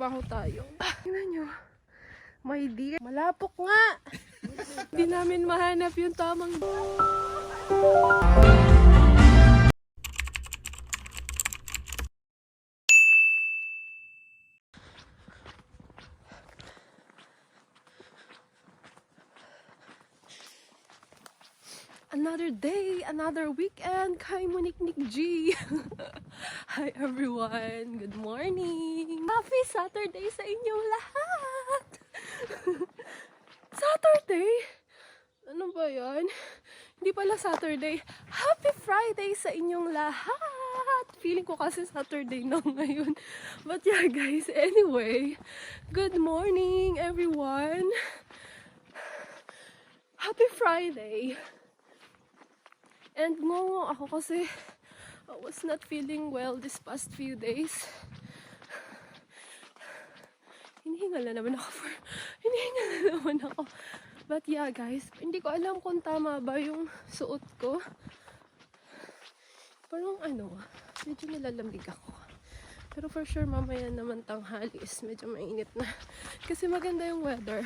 trabaho tayo. Tingnan nyo. My dear. Malapok nga. Hindi namin mahanap yung tamang... Another day, another weekend kay Moniknik G. Hi everyone, good morning. Happy Saturday sa inyong lahat. Saturday? Ano ba yan? Hindi pala Saturday. Happy Friday sa inyong lahat. Feeling ko kasi Saturday na ngayon. But yeah guys, anyway, good morning everyone. Happy Friday. And ngongo ako kasi I was not feeling well this past few days. Hinihingal na naman ako. But yeah guys, hindi ko alam kung tama ba yung suot ko. Parang medyo nilalamig ako. Pero for sure mamaya naman tanghali is medyo mainit na. Kasi maganda yung weather.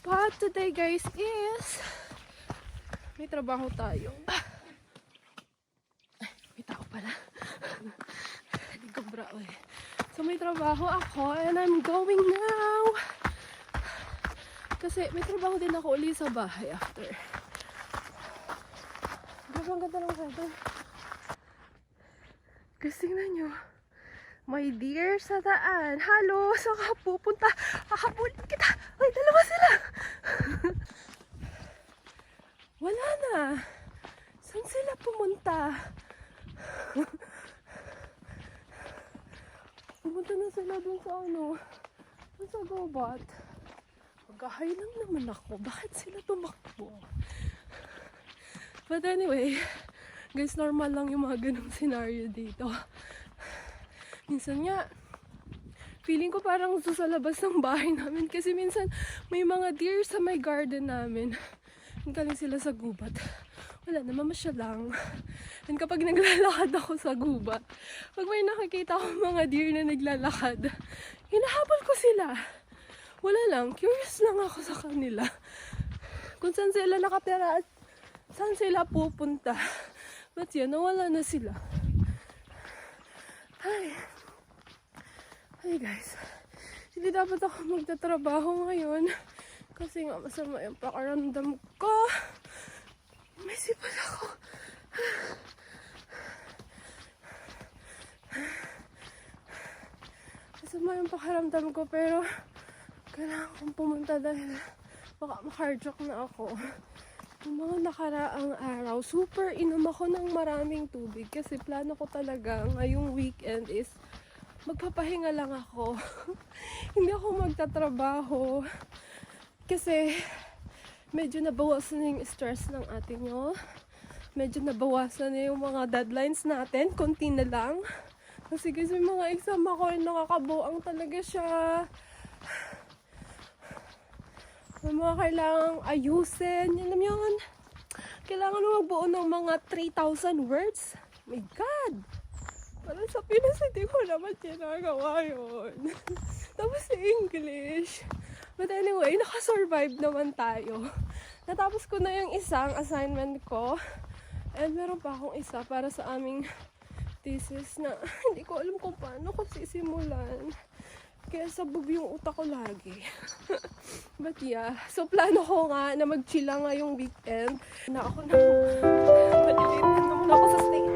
But today guys is... may trabaho tayo. May tao pala. Hindi ko brao eh. So may trabaho ako and I'm going now. Kasi may trabaho din ako ulit sa bahay after. Grabe ang ganda ng weather. Kasi tingnan nyo. My dear sa daan. Hello, saan ka pupunta? Hahabulin kita. Ay, dalawa sila. Wala na. Saan sila pumunta? Pumunta na sila dun sa dun sa gubat. Mag-ahay lang naman ako. Bakit sila tumakbo? But anyway, guys, normal lang yung mga ganung scenario dito. Minsan nga, feeling ko parang sa labas ng bahay namin kasi minsan may mga deer sa may garden namin. Galing sila sa gubat. Wala na, mamasya lang. And kapag naglalakad ako sa gubat, pag may nakikita ko mga deer na naglalakad, hinahabol ko sila. Wala lang, curious lang ako sa kanila. Kung saan sila nakatira at saan sila pupunta. But yan, nawala na sila. Hi guys. Hindi dapat ako magtatrabaho ngayon. Kasi nga masama yung pakaramdam ko. May sipon ako. Masama yung pakaramdam ko pero kailangan kong pumunta dahil baka makardiak na ako. Yung mga nakaraang araw, super inom ako ng maraming tubig kasi plano ko talaga ngayong weekend is magpapahinga lang ako. Hindi ako magtatrabaho. Kasi medyo nabawasan na yung stress ng ating medyo nabawasan na yung mga deadlines natin. Konti na lang. Kasi guys, may mga exam ako yung nakakabuang talaga siya. May mga kailangang ayusin. Alam yun? Kailangan mo magbuo ng mga 3,000 words. My God! Parang sa Pinas, hindi ko naman ginagawa yun. Tapos sa English. But anyway, nakasurvive naman tayo. Natapos ko na yung isang assignment ko. And meron pa akong isa para sa aming thesis na hindi ko alam kung paano ko sisimulan. Kaya sabog yung utak ko lagi. But yeah, so plano ko nga na mag-chill lang ngayong weekend. Na ako na malilate na naman ako sa state.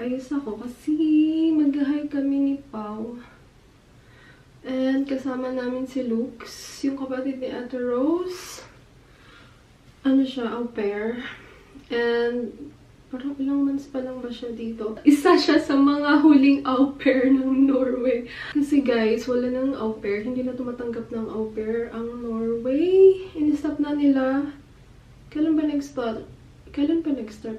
nag-aayos ako kasi mag-hike kami ni Pau. And kasama namin si Lux, yung kapatid ni Ate Rose. Ano siya, au pair. And parang ilang months pa lang ba siya dito? Isa siya sa mga huling au pair ng Norway. Kasi guys, wala nang au pair. Hindi na tumatanggap ng au pair ang Norway. In-stop na nila. Kailan ba nag-start?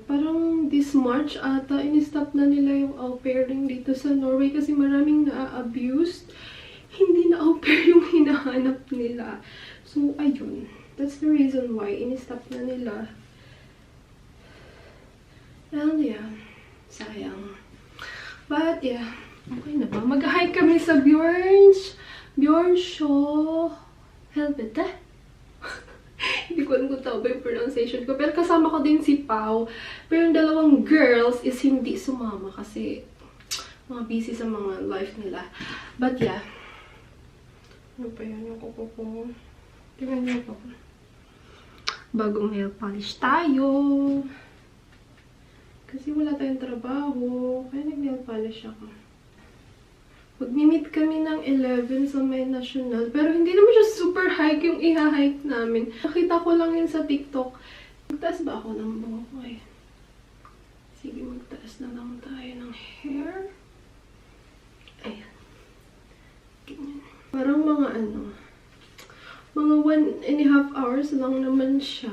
Parang this March ata, in-stop na nila yung au pairing dito sa Norway kasi maraming na-abused. Hindi na au pair yung hinahanap nila. So, ayun. That's the reason why in-stop na nila. And yeah, sayang. But yeah, okay na ba? Mag-hike kami sa Bjornshaw Helvete. Hindi ko alam kung tao ba yung pronunciation ko. Pero kasama ko din si Pau. Pero yung dalawang girls is hindi sumama kasi mga busy sa mga life nila. But yeah. Ano pa yun yung kuko ko? Tingnan niyo po. Bagong nail polish tayo. Kasi wala tayong trabaho. Kaya nag-nail polish ako. Mag-meet kami ng 11 sa may national. Pero hindi naman siya super hike yung iha-hike namin. Nakita ko lang yun sa TikTok. Magtaas ba ako ng buhok? Ay. Sige, magtaas na lang tayo ng hair. Ayan. Ganyan. Parang mga mga 1.5 hours lang naman siya.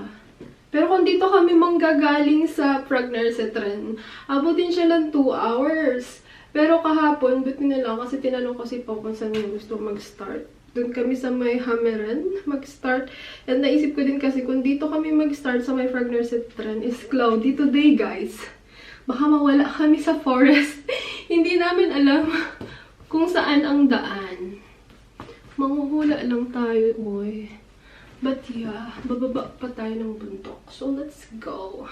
Pero kung dito kami manggagaling sa Pragnarsetren, abutin siya lang 2 hours. Pero kahapon, buti na lang kasi tinanong ko si Pau kung saan niya gusto mag-start. Doon kami sa may Hammeren mag-start. And naisip ko din kasi kung dito kami mag-start sa may Pragnarsetren is cloudy today, guys. Baka mawala kami sa forest. Hindi namin alam kung saan ang daan. Manghuhula lang tayo, boy. But yeah, bababa pa tayo ng bundok. So let's go.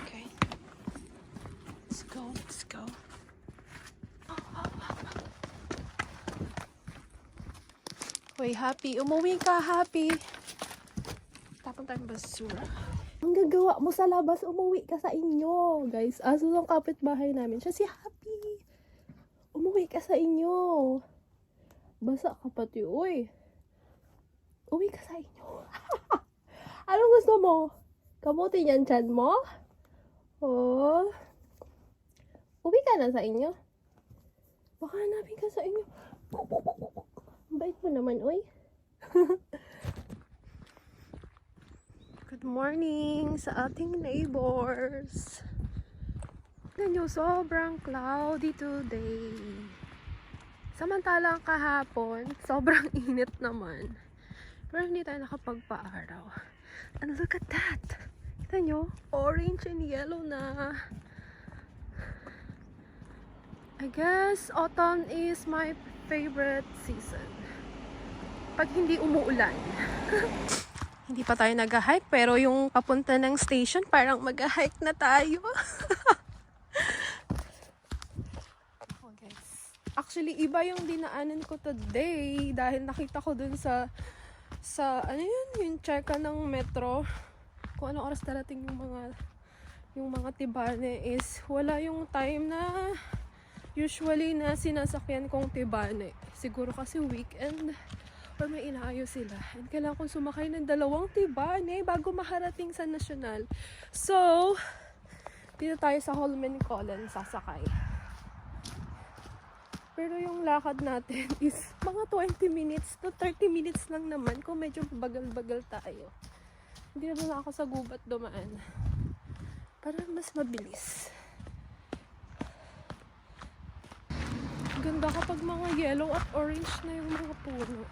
Okay. Let's go, let's go. Hoy, Happy. Umuwi ka, Happy. Tapon tayong basura. Ang gagawa mo sa labas, umuwi ka sa inyo. Guys, aso ng kapitbahay namin. Siya si Happy. Umuwi ka sa inyo. Basa ka pati, uy. Uwi ka sa inyo. Anong gusto mo? Kamuti yan, chan mo? Oh. Uwi ka na sa inyo. Baka hanapin ka sa inyo. Bait mo naman, uy. Good morning sa ating neighbors. Tignan nyo, sobrang cloudy today. Samantalang kahapon, sobrang init naman. Pero hindi tayo nakapagpa-araw. And look at that! Tignan nyo, orange and yellow na. I guess autumn is my favorite season. Pag hindi umuulan. Hindi pa tayo nag-hike, pero yung papunta ng station, parang mag-hike na tayo. Oh, guys. Actually, iba yung dinaanan ko today dahil nakita ko dun sa ano yun, yung checka ng metro. Kung anong oras darating yung mga tibane is wala yung time na usually na sinasakyan kong tibane. Siguro kasi weekend or may inaayos sila. And kailangan kong sumakay ng 2 tibane bago maharating sa nasyonal. So, dito tayo sa Holmenkollen sasakay. Pero yung lakad natin is mga 20 minutes to 30 minutes lang naman kung medyo bagal-bagal tayo. Hindi naman ako sa gubat dumaan. Parang mas mabilis. Ganda kapag mga yellow at orange na yung mga puno.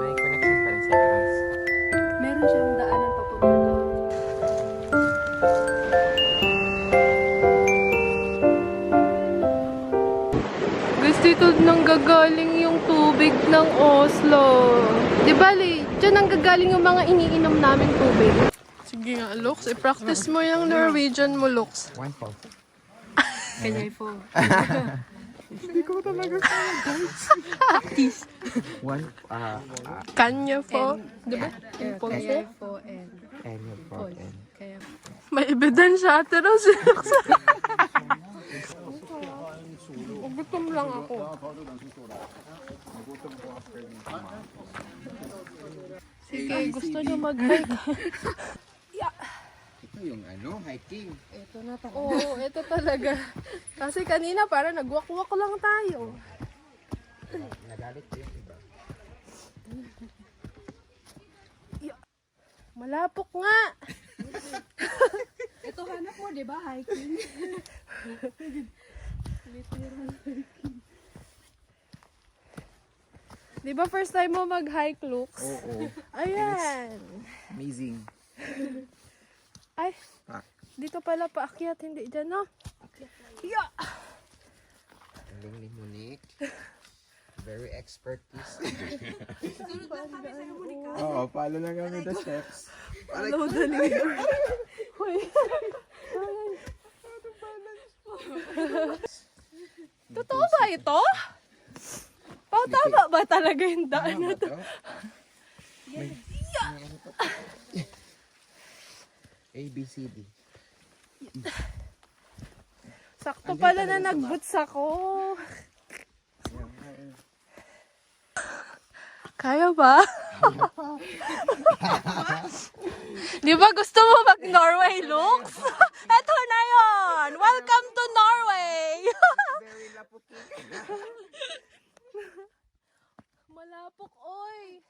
May connection pa rin sa nanggagaling yung tubig ng Oslo. Di bali, dyan nanggagaling yung mga iniinom namin tubig. Sige nga, Lux. I-practice mo yung Norwegian mo, Lux. One po. Kanyay po. Hindi ko talaga kaya, guys. One, Kanya po. Di ba? Kaya po and any po. kaya May ebidensya ate Rose. Gutom lang ako. Sige, gusto niyo mag-hike. Ito yung hiking. ito na tayo. Oo, ito talaga. Kasi kanina parang nagwak-wak lang tayo. Nagalit ko yung iba. Malapok nga. Ito hanap mo, di ba? Hiking. Di ba first time mo mag-hike, Lux? Oo. Ayan. Amazing. Ay, Ah. dito pala paakyat, hindi dyan, no? Yeah. Galing ni Monique. Very expert this. Oo, follow lang kami the steps. Follow the leader. Hoy. Totoo ba ito? Pao, tama ba talaga yung daan na to? A, B, C, D. Sakto pala na nag-boots ako. Kaya ba? Di ba gusto mo mag-Norway, Lux? Eto na yon. Welcome to Norway! Very lapuki. Malapok, oy!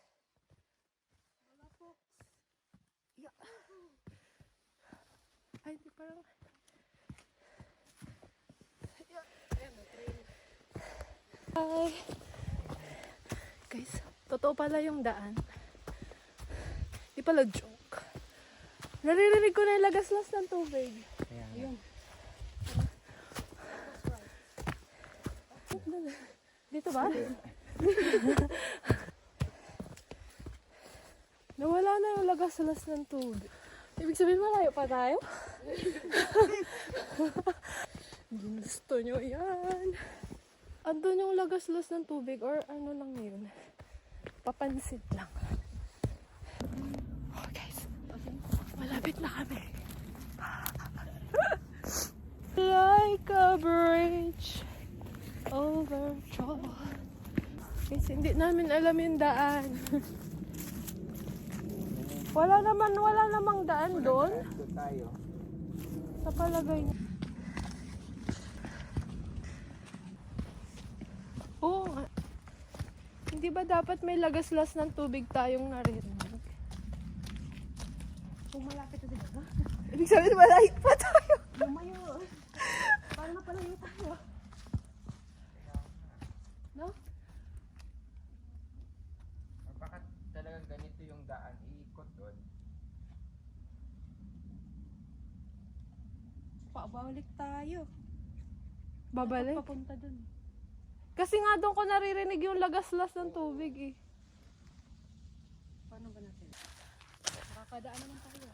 Malapok. Yeah. Ay, di parang... Ay. Guys, totoo pala yung daan. Di pala joke. Naririnig ko na yung lagaslas ng tubig. Ayan. Dito ba? Nawala na yung lagaslas ng tubig. Ibig sabihin malayo pa tayo? Gusto nyo yan. Andun yung lagaslas ng tubig or ano lang yun. Papansit lang. Oh guys, malapit na kami. Like a bridge over trouble. Guys, hindi namin alam yung daan. Wala namang daan doon. Ito tayo. Sa palagay niya. Oo nga. Hindi ba dapat may lagaslas ng tubig tayong naririnig? Kung malapit na din ba? Ibig sabihin malayo pa tayo. Lumayo. Parang napalayo tayo. No? Baka talagang ganito yung daan. Iikot doon. Pabalik tayo. Babalik? Papunta dun. Kasi nga doon ko naririnig yung lagaslas ng tubig eh. Paano ba natin? Makakadaan naman tayo.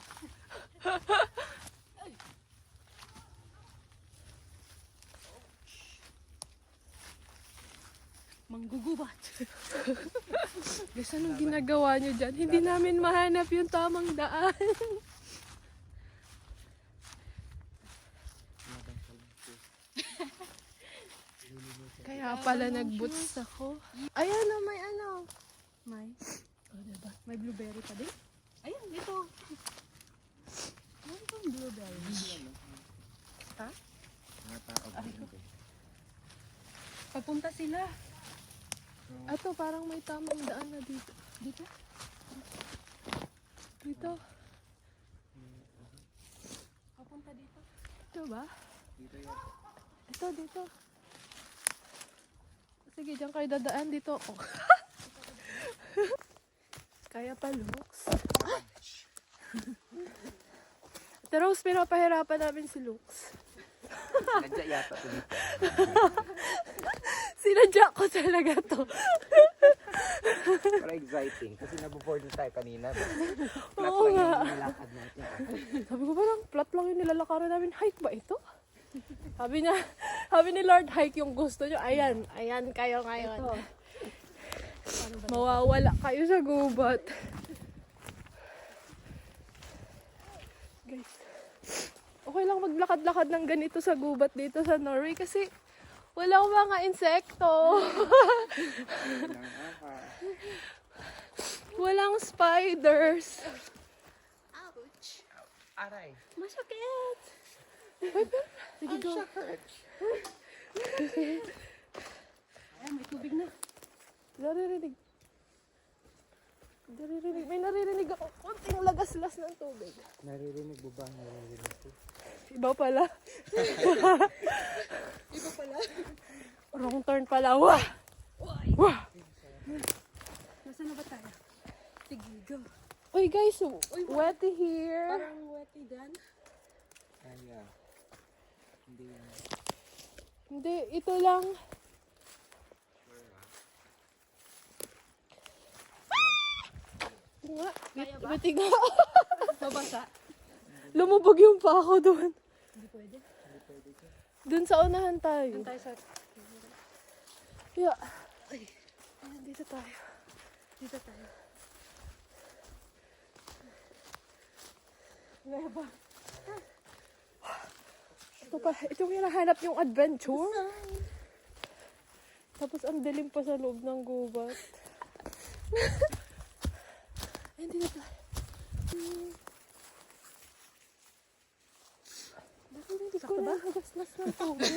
Manggugubat. Guys, anong ginagawa nyo dyan? Hindi namin mahanap yung tamang daan. Kaya pala nag-boots ako. Ayan o, may ano. May. O, diba? May blueberry pa din. Ayun, dito. Ano itong blueberry? Ha? Mga tao dito. Papunta sila. Ato, parang may tamang daan na dito. Dito? Dito. Papunta dito. Ito ba? Dito yan. Ito, dito. Sige, dyan kayo dadaan. Dito ako. Kaya pa, Lux. Ate Rose, pinapahirapan namin si Lux. Nandiyan yata ito dito. Sinadya ko talaga to. Para exciting. Kasi naboboard na tayo kanina. Flat Oo lang nga. yung nilakad natin. Sabi ko parang flat lang yung nilalakaran namin. Hike ba ito? Sabi ni Lord, hike yung gusto nyo. Ayan kayo ngayon. Mawawala kayo sa gubat. Guys, okay lang maglakad-lakad ng ganito sa gubat dito sa Norway kasi walang mga insekto. Walang spiders. Ouch! Aray. Masakit! Sige, go. Ay, may tubig na. Naririnig. May naririnig ako. Konting lagaslas ng tubig. Naririnig mo ba? Naririnig ko. Iba pala. Iba pala. Wrong turn pala. Wah! Wah! Nasaan na ba tayo? Sige, go. Uy guys, wetty here. Parang wetty dyan. Ay, yeah. Hindi yan. Hindi, ito lang. Ito nga. Kaya ba? Wetty nga. Mabasa. Lumubog yung pa ako doon. Hindi pwede. Doon sa unahan tayo. Doon tayo sa... Yeah. Ayan, dito tayo. Dito tayo. Leba. Ito pa, itong hinahanap yung adventure. Tapos ang dilim pa sa loob ng gubat. Ay, hindi na tayo. Sakto ba? Hagaslas ng tubig.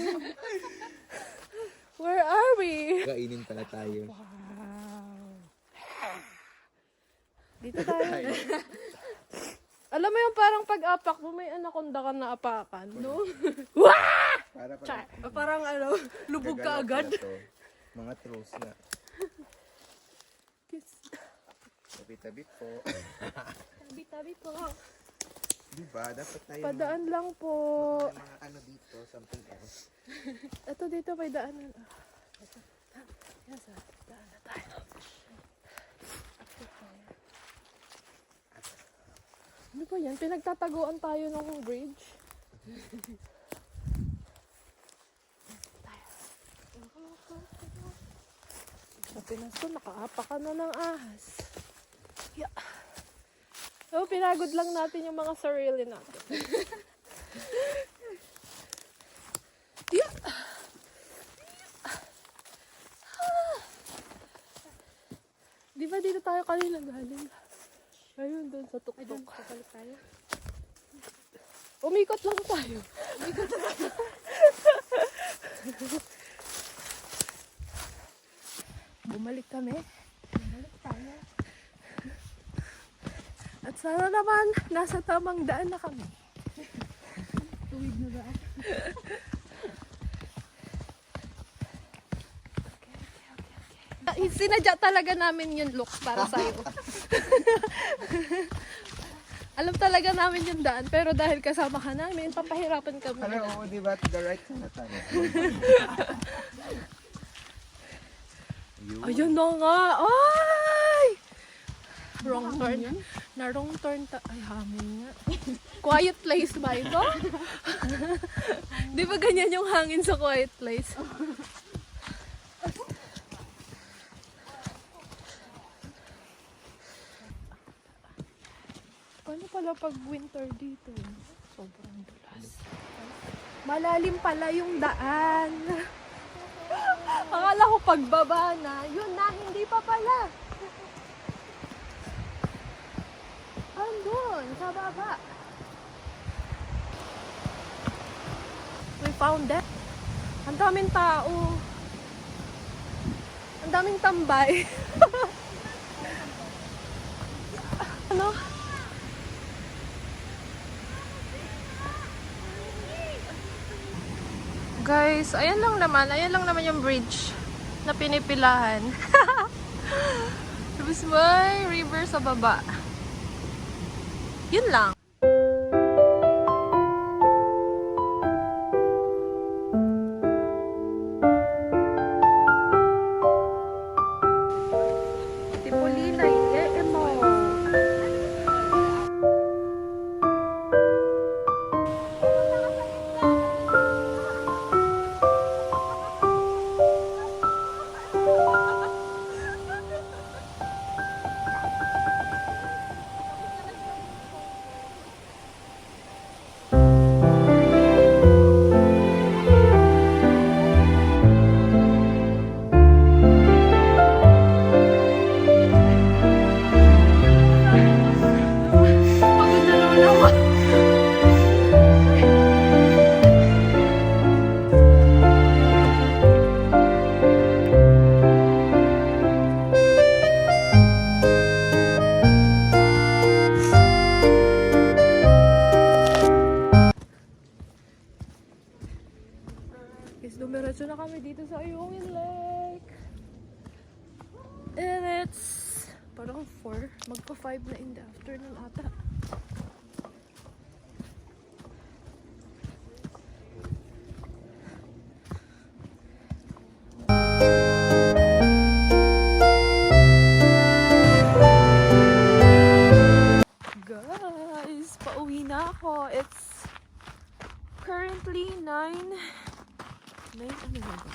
Where are we? Kainin pala tayo. Dito tayo. Alam mo yung parang pag-apak mo, may anaconda ka na apakan, no? Para Char. Parang ano, lubog ka agad. Mga trolls na. Kiss. Tabi-tabi po. Tabi-tabi po. Diba? Dapat tayo Padaan lang po. may mga ano dito, something else. Ito dito may daanan. Yes, daan na tayo. Ano ba yan? Pinagtataguan tayo ng bridge. Sa Pinas ko, nakaapak ka na ng ahas. Yeah. So, pinagod lang natin yung mga sarili natin. Yeah. Di ba dito tayo kanina galing? Ayun, doon sa tuktok. Ay, doon, papalit tayo. Umikot lang tayo. Bumalik kami. Bumalik tayo. At sana naman, nasa tamang daan na kami. Tuwid na ba? Sinadya talaga namin yung look para sa'yo. Alam talaga namin yung daan, pero dahil kasama ka namin, papahirapan kami. Hello, di ba? To the right na tayo. Ayun na nga! Ay! Wrong turn. Na wrong turn ay, hangin nga. Quiet place ba ito? Di ba ganyan yung hangin sa quiet place? Paano pala pag winter dito? Sobrang dulas. Malalim pala yung daan. Akala ko pagbaba na. Yun na, hindi pa pala. Andun, sa baba. We found it. Ang daming tao. Ang daming tambay. Ano? Guys, ayan lang naman yung bridge na pinipilahan. Tapos may river sa baba. Yun lang. Dito na kami dito sa Ayungin Lake. And it's parang 4. Magpa 5 na in the afternoon ata. Guys, pauwi na ako. It's currently 9 ano ba ba?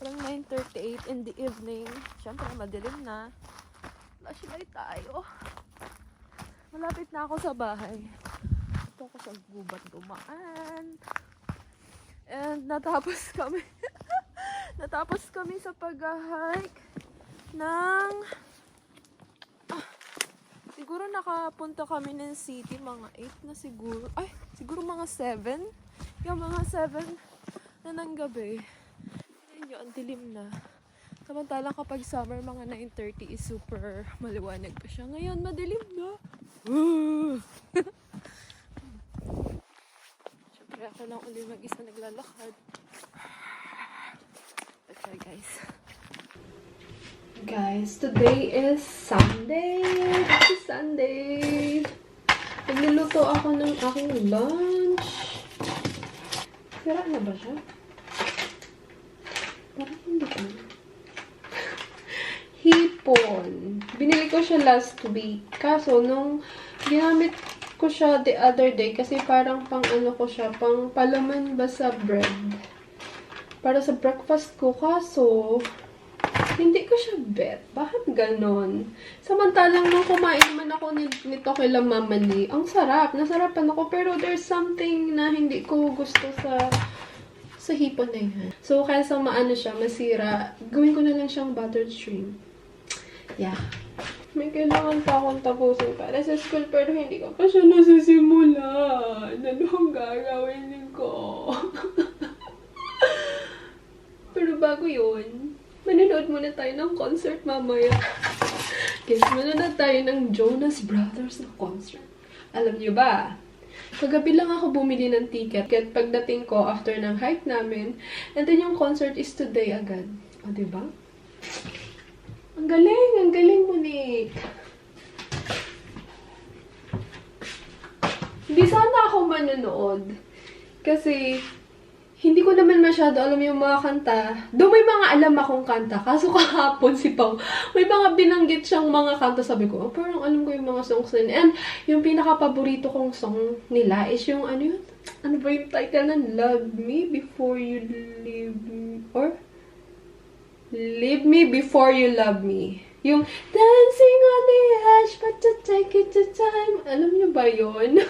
Parang 9:38 in the evening. Siyempre, madilim na. Flashlight tayo. Malapit na ako sa bahay. Ito ako sa gubat dumaan. And natapos kami. Natapos kami sa pag-hike ng siguro nakapunta kami ng city mga 8 na siguro. Ay, siguro mga 7. Yung mga 7 na ng gabi. Ayun yun, ang dilim na. Samantalang kapag summer, mga 9:30 is super maliwanag pa siya. Ngayon, madilim na. Siyempre, ako lang uli mag-isa naglalakad. Okay, guys. Guys, today is Sunday. Happy Sunday. Nagluluto ako ng aking lunch. Sira na ba siya? Parang hindi pa. Hipon. Binili ko siya last week. Kaso, nung ginamit ko siya the other day, kasi parang pang ano ko siya, pang palaman ba sa bread. Para sa breakfast ko. Kaso, hindi ko siya bet. Bakit ganon? Samantalang nung kumain naman ako nito kila Mama Ni, ang sarap. Nasarapan ako. Pero there's something na hindi ko gusto sa hipon na yan. So, kaysa maano siya, masira, gawin ko na lang siyang buttered shrimp. Yeah. May kailangan pa akong tapusin para sa school, pero hindi ko pa siya nasisimula. Ano ang gagawin ko? Pero bago yun, manonood muna tayo ng concert mamaya. Guys, manonood tayo ng Jonas Brothers na concert. Alam niyo ba? Kagabi lang ako bumili ng ticket. Kaya pagdating ko after ng hike namin, and then yung concert is today agad. O, diba? Ang galing mo, Nick. Hindi sana ako manonood. Kasi, hindi ko naman masyado alam yung mga kanta. Though may mga alam akong kanta. Kaso kahapon si Pao, may mga binanggit siyang mga kanta. Sabi ko, oh, parang alam ko yung mga songs na yun. And yung pinaka-paborito kong song nila is yung ano yun? Ano ba yung title ng Love Me Before You Leave Me? Or Leave Me Before You Love Me. Yung Dancing on the Edge but to take it to time. Alam niyo ba yun?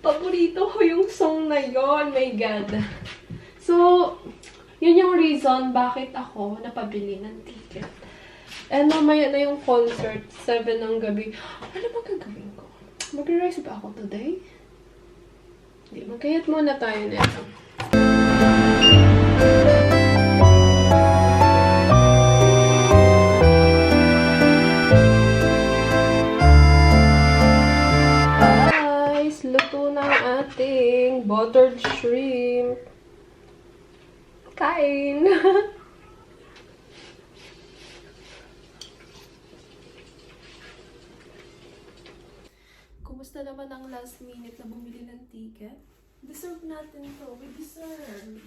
Paborito ko yung song na yon, my God. So, yun yung reason bakit ako napabili ng ticket. And mamaya na yung concert, 7 ng gabi. Ano ba gagawin ko? Mag-rise ba ako today? Hindi, magkayat muna tayo nito. Luto ng ating buttered shrimp. Kain! Kumusta naman ang last minute na bumili ng ticket? Deserve natin to. We deserve.